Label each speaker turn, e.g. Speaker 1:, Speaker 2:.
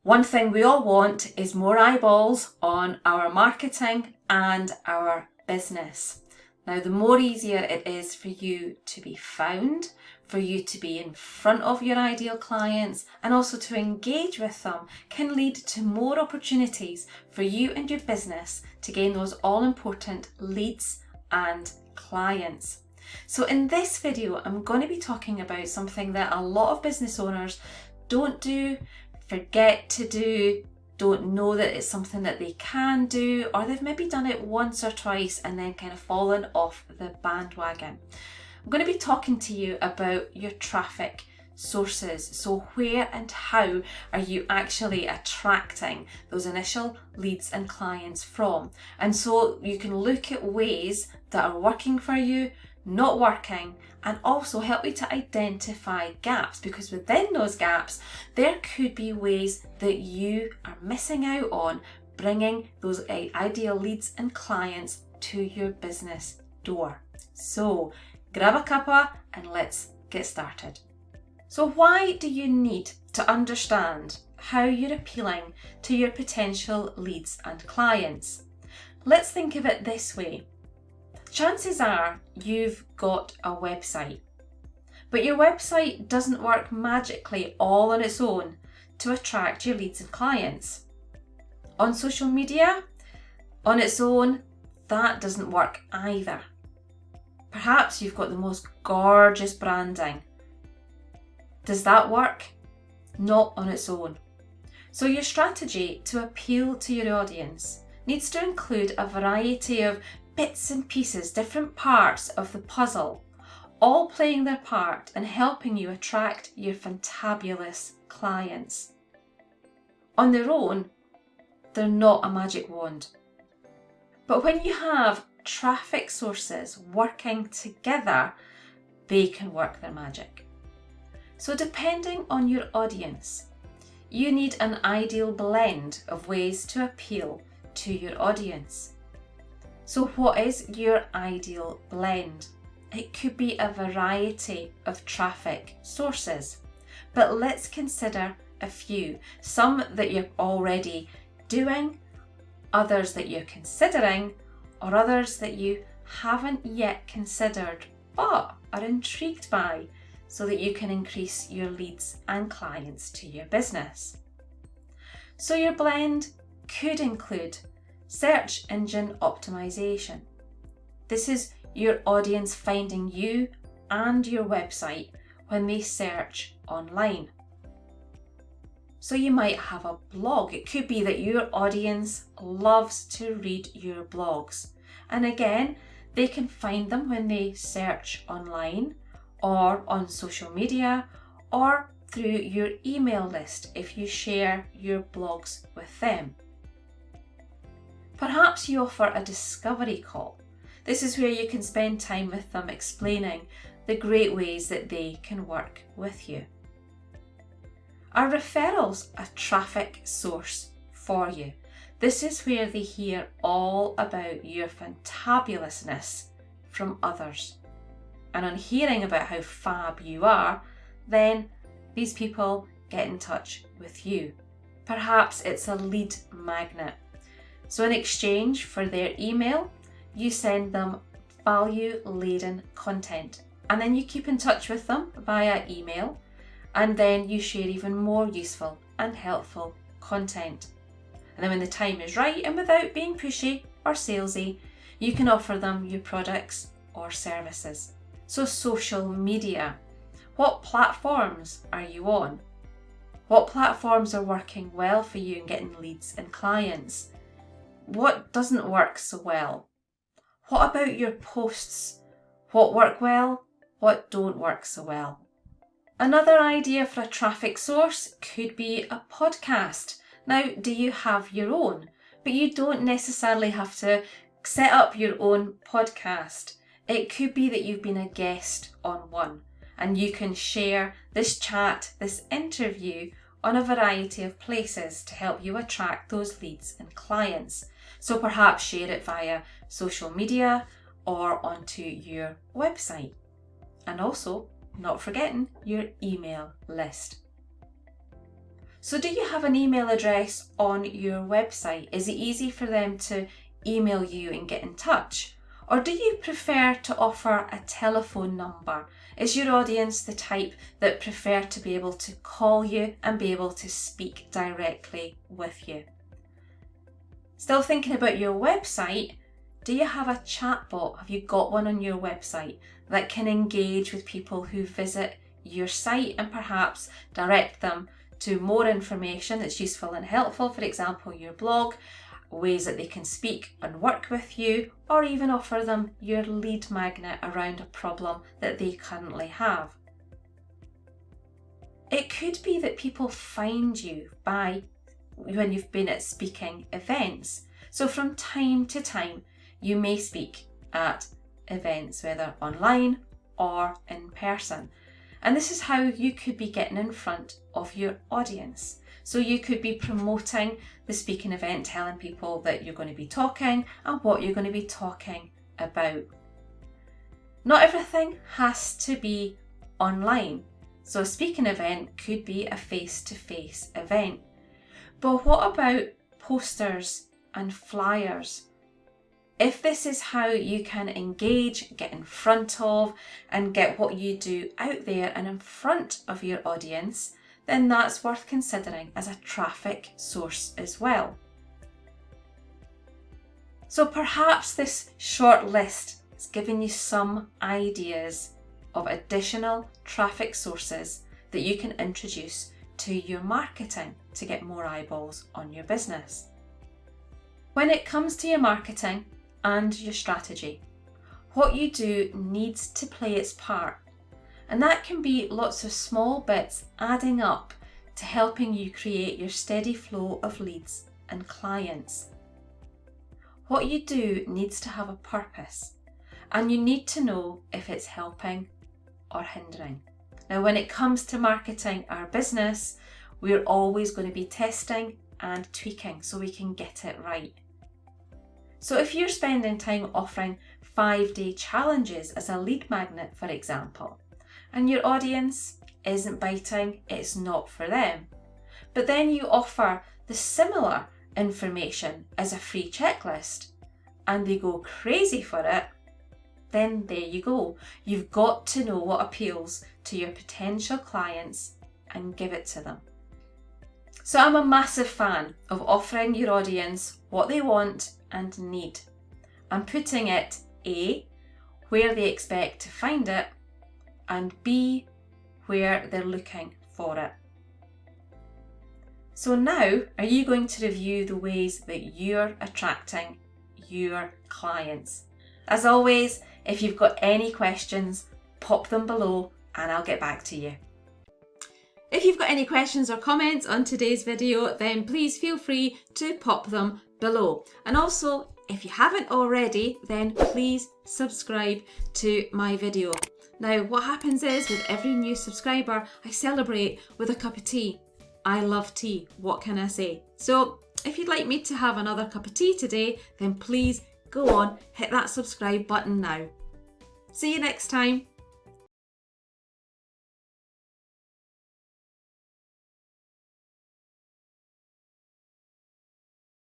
Speaker 1: One thing we all want is more eyeballs on our marketing and our business. Now, the more easier it is for you to be found, for you to be in front of your ideal clients, and also to engage with them can lead to more opportunities for you and your business to gain those all-important leads and clients. So in this video, I'm going to be talking about something that a lot of business owners don't do, forget to do, don't know that it's something that they can do, or they've maybe done it once or twice and then kind of fallen off the bandwagon. I'm going to be talking to you about your traffic sources. So where and how are you actually attracting those initial leads and clients from? And so you can look at ways that are working for you, not working, and also help you to identify gaps, because within those gaps there could be ways that you are missing out on bringing those ideal leads and clients to your business door. So grab a cuppa and let's get started. So why do you need to understand how you're appealing to your potential leads and clients? Let's think of it this way. Chances are you've got a website, but your website doesn't work magically all on its own to attract your leads and clients. On social media, on its own, that doesn't work either. Perhaps you've got the most gorgeous branding. Does that work? Not on its own. So your strategy to appeal to your audience needs to include a variety of bits and pieces, different parts of the puzzle, all playing their part in helping you attract your fantabulous clients. On their own, they're not a magic wand. But when you have traffic sources working together, they can work their magic. So depending on your audience, you need an ideal blend of ways to appeal to your audience. So what is your ideal blend? It could be a variety of traffic sources, but let's consider a few. Some that you're already doing, others that you're considering, or others that you haven't yet considered but are intrigued by, so that you can increase your leads and clients to your business. So your blend could include search engine optimization. This is your audience finding you and your website when they search online. So you might have a blog. It could be that your audience loves to read your blogs. And again, they can find them when they search online or on social media or through your email list if you share your blogs with them. Perhaps you offer a discovery call. This is where you can spend time with them explaining the great ways that they can work with you. Are referrals a traffic source for you? This is where they hear all about your fantabulousness from others. And on hearing about how fab you are, then these people get in touch with you. Perhaps it's a lead magnet. So in exchange for their email, you send them value-laden content. And then you keep in touch with them via email, and then you share even more useful and helpful content. And then when the time is right, and without being pushy or salesy, you can offer them your products or services. So social media. What platforms are you on? What platforms are working well for you in getting leads and clients? What doesn't work so well? What about your posts? What work well? What don't work so well? Another idea for a traffic source could be a podcast. Now, do you have your own? But you don't necessarily have to set up your own podcast. It could be that you've been a guest on one and you can share this chat, this interview on a variety of places to help you attract those leads and clients. So perhaps share it via social media or onto your website. And also, not forgetting your email list. So do you have an email address on your website? Is it easy for them to email you and get in touch? Or do you prefer to offer a telephone number? Is your audience the type that prefer to be able to call you and be able to speak directly with you? Still thinking about your website, do you have a chatbot? Have you got one on your website that can engage with people who visit your site and perhaps direct them to more information that's useful and helpful, for example, your blog, ways that they can speak and work with you, or even offer them your lead magnet around a problem that they currently have? It could be that people find you when you've been at speaking events. So from time to time, you may speak at events, whether online or in person. And this is how you could be getting in front of your audience. So you could be promoting the speaking event, telling people that you're going to be talking and what you're going to be talking about. Not everything has to be online. So a speaking event could be a face-to-face event. But what about posters and flyers? If this is how you can engage, get in front of, and get what you do out there and in front of your audience, then that's worth considering as a traffic source as well. So perhaps this short list has given you some ideas of additional traffic sources that you can introduce to your marketing to get more eyeballs on your business. When it comes to your marketing and your strategy, what you do needs to play its part. And that can be lots of small bits adding up to helping you create your steady flow of leads and clients. What you do needs to have a purpose, and you need to know if it's helping or hindering. Now, when it comes to marketing our business, we're always going to be testing and tweaking so we can get it right. So if you're spending time offering 5-day challenges as a lead magnet, for example, and your audience isn't biting, it's not for them. But then you offer the similar information as a free checklist and they go crazy for it, then there you go. You've got to know what appeals to your potential clients and give it to them. So I'm a massive fan of offering your audience what they want and need and putting it A, where they expect to find it, and B, where they're looking for it. So now, are you going to review the ways that you're attracting your clients? As always, if you've got any questions, pop them below and I'll get back to you. If you've got any questions or comments on today's video, then please feel free to pop them below. And also, if you haven't already, then please subscribe to my video. Now, what happens is with every new subscriber, I celebrate with a cup of tea. I love tea, what can I say? So if you'd like me to have another cup of tea today, then please go on, hit that subscribe button now. See you next time.